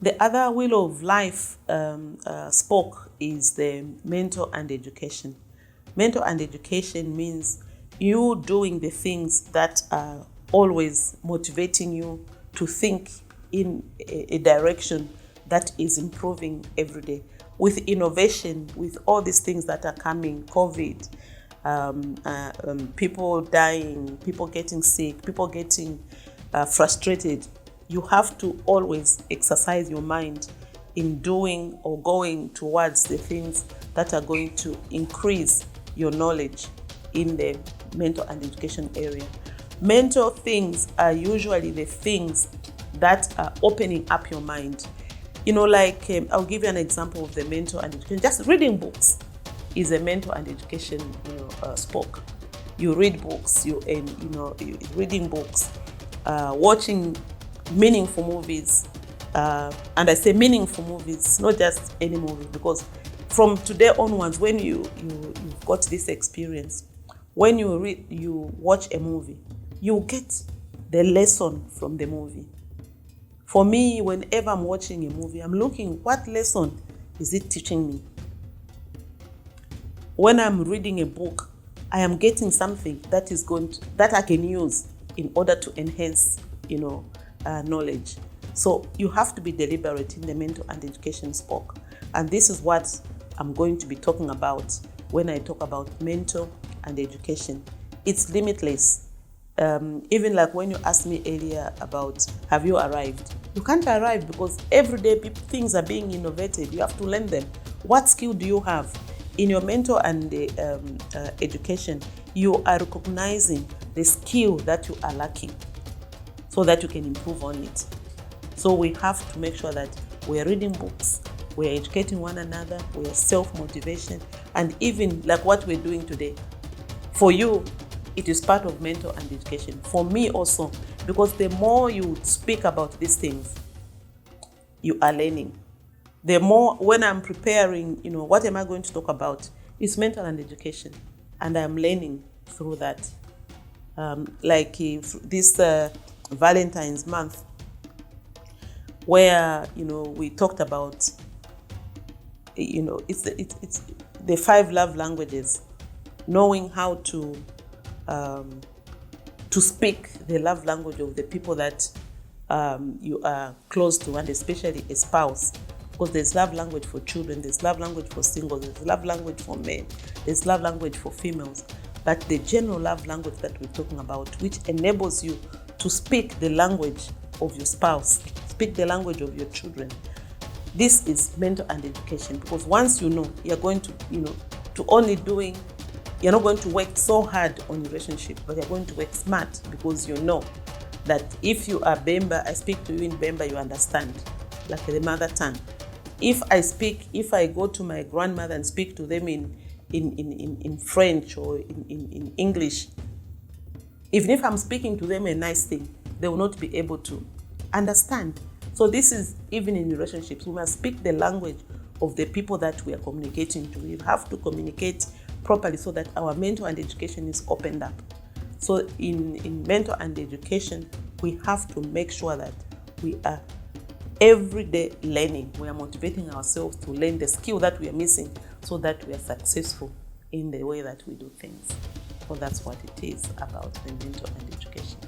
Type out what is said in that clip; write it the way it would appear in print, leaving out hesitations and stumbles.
The other wheel of life spoke is the mentor and education. Mentor and education means you doing the things that are always motivating you to think in a direction that is improving every day. With innovation, with all these things that are coming, COVID, people dying, people getting sick, people getting frustrated, you have to always exercise your mind in doing or going towards the things that are going to increase your knowledge in the mental and education area. Mental things are usually the things that are opening up your mind. I'll give you an example of the mental and education. Just reading books is a mental and education spoke. You read books, reading books, watching meaningful movies, and I say meaningful movies, not just any movie, because from today onwards, when you've got this experience, when you watch a movie, you get the lesson from the movie. For me, whenever I'm watching a movie, I'm looking, what lesson is it teaching me? When I'm reading a book, I am getting something that I can use in order to enhance, knowledge. So you have to be deliberate in the mental and education spoke. And this is what I'm going to be talking about when I talk about mental and education. It's limitless. Even like when you asked me earlier about, have you arrived? You can't arrive because every day things are being innovated. You have to learn them. What skill do you have? In your mental and education, you are recognizing the skill that you are lacking so that you can improve on it. So we have to make sure that we're reading books, we're educating one another, we're self-motivation, and even like what we're doing today. For you, it is part of mental and education. For me also, because the more you speak about these things, you are learning. The more, when I'm preparing, what am I going to talk about? It's mental and education, and I'm learning through that. Like if this Valentine's month, where we talked about, it's the 5 love languages, knowing how to speak the love language of the people that you are close to, and especially a spouse. Because there's love language for children, there's love language for singles, there's love language for men, there's love language for females. But the general love language that we're talking about, which enables you to speak the language of your spouse, speak the language of your children. This is mental and education, because once you know, you're going to, you're not going to work so hard on your relationship, but you're going to work smart, because you know that if you are Bemba, I speak to you in Bemba, you understand, like the mother tongue. If I go to my grandmother and speak to them in French or in English, even if I'm speaking to them a nice thing, they will not be able to understand. So this is even in relationships. We must speak the language of the people that we are communicating to. We have to communicate properly so that our mental and education is opened up. So in mental and education, we have to make sure that we are every day learning. We are motivating ourselves to learn the skill that we are missing so that we are successful in the way that we do things. So that's what it is about the mental and education.